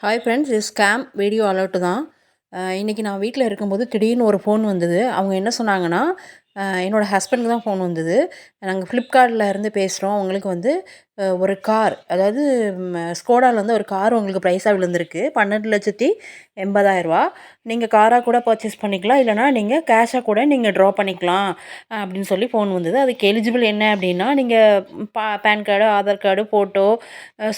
Hi friends, இது scam video alert தான். இன்றைக்கி நான் வீட்டில் இருக்கும்போது திடீர்னு ஒரு ஃபோன் வந்தது. அவங்க என்ன சொன்னாங்கன்னா, என்னோடய ஹஸ்பண்டுக்கு தான் ஃபோன் வந்தது. நாங்கள் ஃப்ளிப்கார்ட்டில் இருந்து பேசுகிறோம். உங்களுக்கு வந்து ஒரு கார், அதாவது ஸ்கோடாவில் வந்து ஒரு கார் உங்களுக்கு ப்ரைஸாக விழுந்திருக்கு. 12,80,000. நீங்கள் காராக கூட பர்ச்சேஸ் பண்ணிக்கலாம், இல்லைனா நீங்கள் கேஷாக கூட நீங்கள் ட்ரா பண்ணிக்கலாம் அப்படின்னு சொல்லி ஃபோன் வந்தது. அதுக்கு எலிஜிபிள் என்ன அப்படின்னா, நீங்கள் PAN card, Aadhaar card, photo,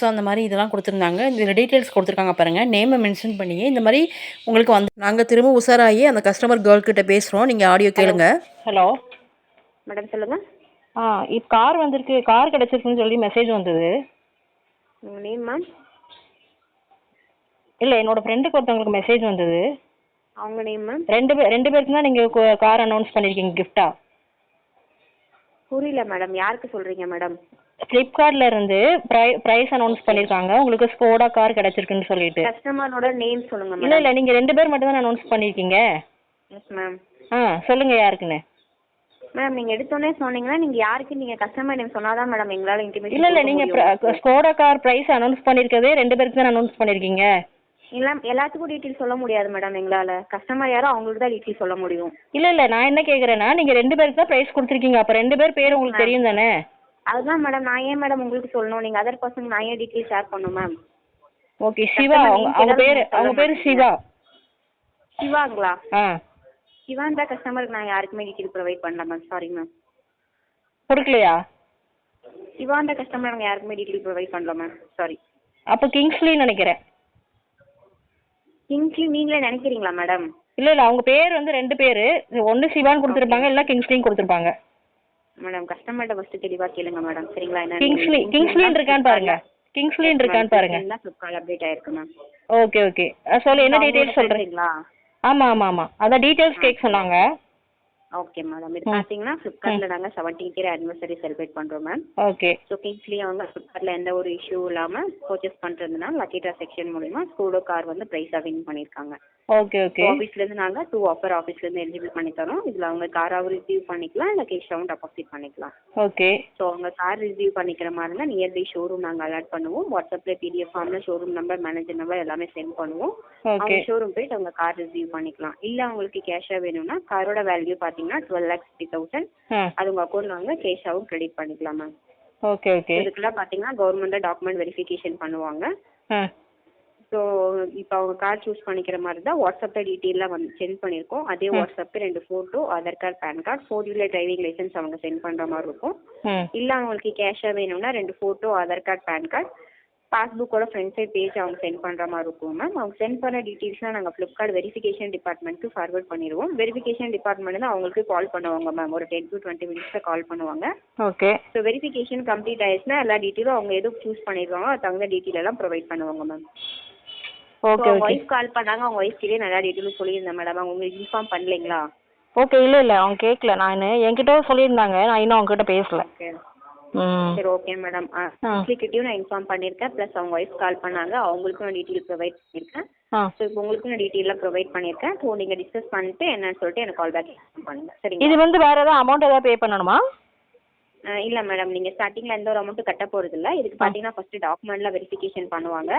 so அந்த மாதிரி இதெல்லாம் கொடுத்துருந்தாங்க. இதில் டீட்டெயில்ஸ் கொடுத்துருக்காங்க பாருங்கள். நேமை மென்ஷன் பண்ணி இந்த மாதிரி உங்களுக்கு வந்து நாங்கள் திரும்ப உஷாராகி அந்த கஸ்டமர் கேர்ள் கிட்ட பேசுகிறோம். நீங்கள் ஆடியோ கேளுங்க. ஹலோ மேடம் சொல்லுங்கள். இப்போ கார் வந்திருக்கு, கார் கிடச்சிருக்குன்னு சொல்லி மெசேஜ் வந்தது. உங்கள் நேம் மேம்? இல்லை, என்னோட ஃப்ரெண்டுக்கு ஒருத்தவங்களுக்கு மெசேஜ் வந்தது. அவங்க நேம் மேம்? ரெண்டு பேருக்கு தான் நீங்கள் கார் அனௌன்ஸ் பண்ணியிருக்கீங்க கிஃப்டா? புரியல மேடம், யாருக்கு சொல்கிறீங்க மேடம்? ஃப்ளிப்கார்ட்ல இருந்து ப்ரைஸ் அனௌன்ஸ் பண்ணியிருக்காங்க, உங்களுக்கு ஸ்கோடா கார் கிடச்சிருக்குன்னு சொல்லிட்டு. கஸ்டமரோட நேம் சொல்லுங்கள் மேடம். இல்லை நீங்கள் 2 பேர் மட்டும் தான் அனௌன்ஸ் பண்ணியிருக்கீங்க. Yes ma'am. சொல்லுங்கள் யாருக்குன்னு. மேம் நீங்கள் எடுத்தோடனே சொன்னீங்கன்னா நீங்கள் யாருக்கு நீங்கள் கஸ்டமர் நேம் சொன்னால் தான் மேடம் எங்களால் இன்டிமேஷன். இல்லை நீங்கள் ஸ்கோடா கார் ப்ரைஸ் அனௌன்ஸ் பண்ணியிருக்கதே 2 பேருக்கு தான் அனௌன்ஸ் பண்ணியிருக்கீங்க. இல்லை, எல்லாத்துக்கும் டீட்டெயில் சொல்ல முடியாது மேடம் எங்களால். கஸ்டமர் யாரோ அவங்களுக்கு தான் டீட்டெயில் சொல்ல முடியும். இல்லை நான் என்ன கேட்குறேன்னா, நீங்கள் 2 பேருக்கு தான் ப்ரைஸ் கொடுத்துருக்கீங்க, அப்போ 2 பேர் பேர் உங்களுக்கு தெரியும் தானே? அதுதான் மேடம், நான் ஏன் மேடம் உங்களுக்கு சொல்லணும்? நீங்கள் அதர் பர்சன் நான் ஏன் டீட்டெயில் ஷேர் பண்ணணும் மேம்? ஓகே, சிவா. அவங்க பேர் சிவா. சிவாங்களா? சிவான் தான் கஸ்டமருக்கு நான் யாருக்குமே டீட்டெயில் ப்ரொவைட் பண்ணல மேம். Sorry ma'am. கொடுக்கலையா? சிவான் தான் கஸ்டமர் நாங்கள் யாருக்குமே டீட்டெயில் ப்ரொவைட் பண்ணல மேம். சாரி. அப்போ கிங்ஸ்லின்னு நினைக்கிறேன். கிங்ஸ்லி நீங்களே நினைக்கிறீங்களா மேடம்? இல்லை அவங்க பேர் வந்து 2 பேர், ஒன்று சிவான்னு கொடுத்துருப்பாங்க, இல்லை கிங்ஸ்லின்னு கொடுத்துருப்பாங்க. மேடம் கஸ்டமர்கிட்ட ஃபர்ஸ்ட் தெளிவாக கேளுங்க மேடம், சரிங்களா? கிங்ஸ்லின்னு இருக்கான்னு பாருங்க. கிங்ஸ்லின்னு இருக்கான்னு பாருங்க. ஃப்ளிப்கார்ட் அப்டேட் ஆயிருக்கு மேம். ஓகே. சொல்லு, என்ன டீடைல்ஸ் சொல்றீங்களா? ஆமாம், அதான் டீடைல்ஸ் கேட்க சொன்னாங்க. ஓகே மேடம், இது பார்த்தீங்கன்னா ஃப்ளிப்கார்ட்டில் நாங்கள் 17th இயர் ஆனிவர்சரி செலிப்ரேட் பண்ணுறோம் மேம். ஓகே. ஸோ கிங்ஸ்லி அவங்க ஃப்ளிப்கார்ட்டில் எந்த ஒரு இஷ்யூ இல்லாமல் பர்ச்சேஸ் பண்ணுறதுனால லக்கி ட்ரா செக்ஷன் மூலிமா ஸ்கூடோ கார் வந்து ப்ரைஸாக வின் பண்ணியிருக்காங்க. ஓகே. ஆஃபீஸ்லேருந்து நாங்கள் 2 ஆஃபர் ஆஃபீஸ்லேருந்து எலிஜிபிள் பண்ணி தரோம். இதில் அவங்க காராகவும் ரிசீவ் பண்ணிக்கலாம், இல்லை கேஷாகவும் டெபாசிட் பண்ணிக்கலாம். ஓகே. ஸோ அவங்க கார் ரிசீவ் பண்ணிக்கிற மாதிரி இருந்தால் நியர்பை ஷோரூம் நாங்கள் அலாட் பண்ணுவோம். வாட்ஸ்அப்பில் PDF ஃபார்மில் ஷோரூம் நம்பர், மேனேஜர் நம்பர் எல்லாமே சென்ட் பண்ணுவோம். அவங்க ஷோரூம் போயிட்டு அவங்க கார் ரிசீவ் பண்ணிக்கலாம். இல்லை அவங்களுக்கு கேஷாக வேணும்னா காரோட வேல்யூ பார்த்தீங்கன்னா 12,50,000. அது உங்கள் அக்கௌண்ட் வாங்க கேஷாகவும் கிரெடிட் பண்ணிக்கலாம் மேம். ஓகே. இதுக்கெல்லாம் பார்த்தீங்கன்னா கவர்மெண்ட் டாக்குமெண்ட் வெரிஃபிகேஷன் பண்ணுவாங்க. ஸோ இப்போ அவங்க கார் சூஸ் பண்ணிக்கிற மாதிரி தான் வாட்ஸ்அப்பில் டீட்டெயிலாக வந்து சென்ட் பண்ணியிருக்கோம். அதே வாட்ஸ்அப்பில் 2 photo, Aadhaar card, pan card, 4 wheeler driving licence அவங்க சென்ட் பண்ணுற மாதிரி இருக்கும். இல்லை அவங்களுக்கு கேஷாக வேணும்னா 2 photo, Aadhaar card, pan card, பாஸ்புக்கோட ஃப்ரண்ட் சைட் பேஜ் அவங்க சென்ட் பண்ணுற மாதிரி இருக்கும் மேம். அவங்க சென்ட் பண்ண டீட்டெயில்ஸ்லாம் நாங்கள் ஃப்ளிப்கார்ட் வெரிஃபிகேஷன் டிபார்ட்மெண்ட்டுக்கு ஃபார்வர்ட் பண்ணிடுவோம். வெரிஃபிகேஷன் டிபார்ட்மெண்ட் தான் அவங்களுக்கு கால் பண்ணுவாங்க மேம். ஒரு 10 to 20 மினிட்ஸில் கால் பண்ணுவாங்க. ஓகே. ஸோ வெரிஃபிகேஷன் கம்ப்ளீட் ஆயிடுச்சுன்னா எல்லா டீட்டெயிலும் அவங்க எதுவும் சூஸ் பண்ணிடுவாங்க, அது தகுந்த டீட்டெயில் எல்லாம் ப்ரொவைட் பண்ணுவாங்க மேம். ஓகே. அவங்க ஒய்ஃப் கால் பண்ணாங்க, அவங்க ஒய்ஃப் கிட்டே நல்லா டீட்டெயிலும் சொல்லியிருந்தேன் மேடம். அவங்க உங்களுக்கு இன்ஃபார்ம் பண்ணலைங்களா? ஓகே. இல்லை அவங்க கேட்கல. நான் என்கிட்ட சொல்லியிருந்தாங்க, நான் இன்னும் அவங்க கிட்ட பேசல. ஓகே. சரி ஓகே மேடம். கிட்டேயும் நான் இன்ஃபார்ம் பண்ணியிருக்கேன். ப்ளஸ் அவங்க ஒய்ஃப் கால் பண்ணாங்க, அவங்களுக்கும் நான் டீட்டெயில் ப்ரொவைட் பண்ணியிருக்கேன். ஸோ இப்போ உங்களுக்கும் நான் டீட்டெயிலாக ப்ரொவைட் பண்ணியிருக்கேன். ஸோ நீங்கள் டிஸ்கஸ் பண்ணிட்டு என்னன்னு சொல்லிட்டு எனக்கு கால் பேக் பண்ணுங்கள், சரிங்க? இது வந்து வேறு ஏதாவது அமௌண்ட் ஏதாவது பே பண்ணணுமா? இல்லை மேடம், நீங்கள் ஸ்டார்டிங்கில் எந்த ஒரு அமௌண்ட்டும் கட்ட போகிறது இல்லை. இதுக்கு பார்த்தீங்கன்னா ஃபஸ்ட்டு டாக்குமெண்ட்லாம் வெரிஃபிகேஷன் பண்ணுவாங்க.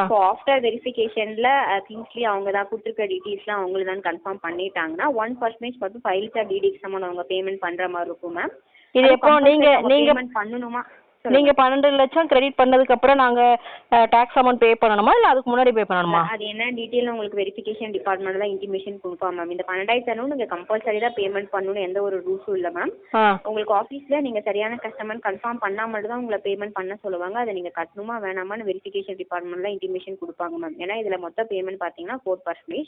ஸோ ஆஃப்டர் வெரிஃபிகேஷனில் கிங்ஸ்லி அவங்க தான் கொடுத்துருக்க டீட்டெயில்ஸ்லாம் அவங்களுக்கு தான் கன்ஃபார்ம் பண்ணிட்டாங்கன்னா 1% மட்டும் ஃபைல்ஸ் டிடிக்கு சம்மந்தம் அவங்க பேமெண்ட் பண்ணுற மாதிரி இருக்கும் மேம். இது எப்போ நீங்கள் பண்ணணுமா? நீங்கள் 12 லட்சம் கிரெடிட் பண்ணதுக்கு அப்புறம் நாங்கள் டாக்ஸ் அமௌண்ட் பே பண்ணணுமா, இல்லை அதுக்கு முன்னாடி பே பண்ணணுமா? அது என்ன டீட்டெயில் உங்களுக்கு வெரிஃபிகேஷன் டிபார்ட்மெண்ட் தான் இன்டிமேஷன் கொடுப்பா மேம். இந்த 12,000 நீங்கள் கம்பல்சரி தான் பேமெண்ட் பண்ணணும், எந்த ஒரு ரூல்ஸும் இல்லை மேம். உங்களுக்கு ஆஃபீஸில் நீங்கள் சரியான கஸ்டமர் கன்ஃபார்ம் பண்ணால் மட்டும் தான் உங்களை பேமெண்ட் பண்ண சொல்லுவாங்க. அதை நீங்கள் கட்டணுமா வேணாமான்னு வெரிஃபிகேஷன் டிபார்ட்மெண்ட் தான் இன்டிமேஷன் கொடுப்பாங்க மேம். ஏன்னா இதில் மொத்த பேமெண்ட் பார்த்தீங்கன்னா 4%.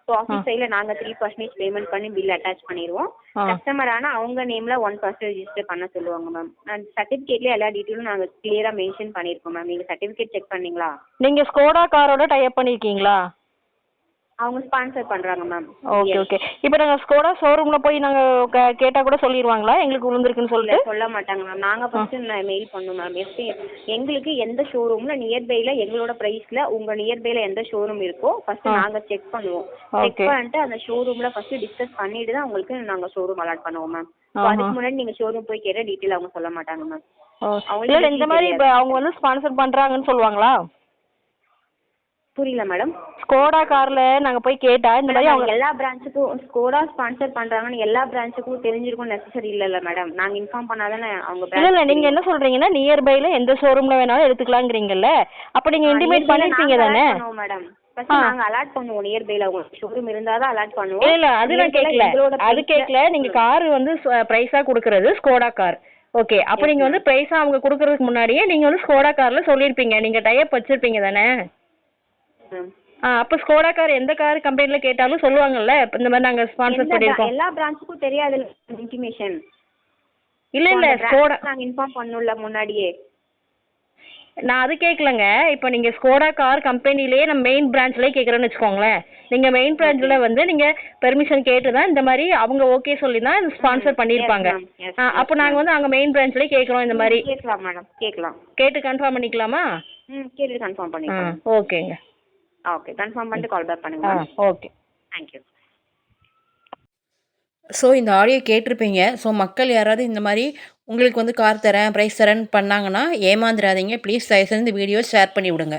ஸோ ஆஃபீஸ் சைடில் நாங்கள் 3% பேமெண்ட் பண்ணி பில் அட்டாச் பண்ணிடுவோம். கஸ்டமர் ஆனால் அவங்க நேமில் 1% ரிஜிஸ்டர் பண்ண சொல்லுவாங்க மேம். அந்த சர்டிஃபிகேட்லேயே எல்லா டீட்டெயிலும் நாங்கள் கிளியராக மென்ஷன் பண்ணியிருக்கோம் மேம். நீங்கள் சர்டிஃபிகேட் செக் பண்ணீங்களா? நீங்கள் ஸ்கோடா காரோட டைப் பண்ணியிருக்கீங்களா? அவங்க ஸ்பான்சர் பண்ணுறாங்க மேம். ஓகே. இப்போ நாங்கள் ஸ்கோடா ஷோரூமில் போய் நாங்கள் கேட்டால் கூட சொல்லிடுவாங்களா எங்களுக்கு விழுந்திருக்குன்னு சொல்லிட்டு? சொல்ல மாட்டாங்க மேம். நாங்கள் ஃபஸ்ட்டு மெயில் பண்ணணும் மேம். எங்களுக்கு எந்த ஷோரூமில் நியர்பையில் எங்களோட ப்ரைஸில் உங்கள் நியர்பையில் எந்த ஷோரூம் இருக்கோ ஃபஸ்ட்டு நாங்கள் செக் பண்ணுவோம். செக் பண்ணிட்டு அந்த ஷோரூமில் ஃபஸ்ட்டு டிஸ்கஸ் பண்ணிட்டு தான் உங்களுக்கு நாங்கள் ஷோரூம் அலாட் பண்ணுவோம் மேம். அதுக்கு முன்னாடி நீங்கள் ஷோரூம் போய் கேட்ட டீட்டெயில் அவங்க சொல்ல மாட்டாங்க மேம். அவங்க இந்த மாதிரி இப்போ அவங்க வந்து ஸ்பான்சர் பண்ணுறாங்கன்னு சொல்லுவாங்களா? புரியல மேடம். ஸ்கோடா கார்ல நாங்க போய் கேட்டா இந்த மாதிரி அவங்க எல்லா பிரான்ச்சுக்கும் ஸ்கோடா ஸ்பான்சர் பண்றாங்கன்னு எல்லா பிரான்ச்சுக்கும் தெரிஞ்சிருக்கும் நெசசரி இல்ல மேடம். நாங்க இன்ஃபார்ம் பண்ணாதானே அவங்க இல்ல இல்ல நீங்க என்ன சொல்றீங்கன்னா நியர்பைல எந்த ஷோரூம்ல வேணாலும் எடுத்துக்கலாங்கிறீங்கல்ல, அப்ப நீங்க இன்டிமேட் பண்ணிருப்பீங்க தானே மேடம். ஃபர்ஸ்ட் நாங்க அலாட் பண்ணுவோம் நியர்பைல உங்களுக்கு ஷோரூம் இருந்தாதான் அலாட் பண்ணுவோம். இல்ல இல்ல அது நான் கேட்கல, அது கேட்கல. நீங்க கார் வந்து பிரைஸா கொடுக்கறது ஸ்கோடா கார், ஓகே. அப்ப நீங்க வந்து பிரைஸா அவங்க கொடுக்கறதுக்கு முன்னாடியே நீங்க வந்து ஸ்கோடா கார்ல சொல்லிருப்பீங்க, நீங்க டைப் வச்சிருப்பீங்க தானே. அப்ப ஸ்கோடா கார் எந்த கார் கம்பெனில கேட்டாலும் சொல்லுவாங்கல்ல இந்த மாதிரி நாங்க ஸ்பான்சர் பண்ணிருக்கோம். எல்லா பிரான்ச்சுக்கும் தெரியாது இன்டிமேஷன். இல்ல இல்ல ஸ்கோடா நாங்க இன்ஃபார்ம் பண்ணனும்ல முன்னாடியே. நான் அது கேட்கலங்க. இப்போ நீங்க ஸ்கோடா கார் கம்பெனிலேயே நம்ம மெயின் பிரான்ச்லயே கேட்குறேன்னு வச்சுக்கோங்களேன். நீங்க மெயின் பிரான்ச்ல வந்து நீங்க பெர்மிஷன் கேட்டு தான் இந்த மாதிரி அவங்க ஓகே சொல்லி தான் ஸ்பான்சர் பண்ணிருப்பாங்க. அப்போ நாங்க வந்து அங்க மெயின் பிரான்ச்லயே கேட்குறோம் இந்த மாதிரி. கேட்கலாம் மேடம், கேட்கலாம். கேட்டு கன்ஃபார்ம் பண்ணிக்கலாமா? கேட்டு கன்ஃபார்ம் பண்ணிக்கலாம். ஓகேங்க. ஓகே, கன்ஃபார்ம் பண்ணிட்டு கால் பேக் பண்ணுங்க. Okay, thank you. ஸோ இந்த ஆடியோ கேட்டிருப்பீங்க. ஸோ மக்கள் யாராவது இந்த மாதிரி உங்களுக்கு வந்து கார் தரேன் ப்ரைஸ் தரேன்னு பண்ணாங்கன்னா ஏமாந்துடாதீங்க. ப்ளீஸ் தயவுசெய்து இந்த வீடியோ ஷேர் பண்ணி விடுங்க.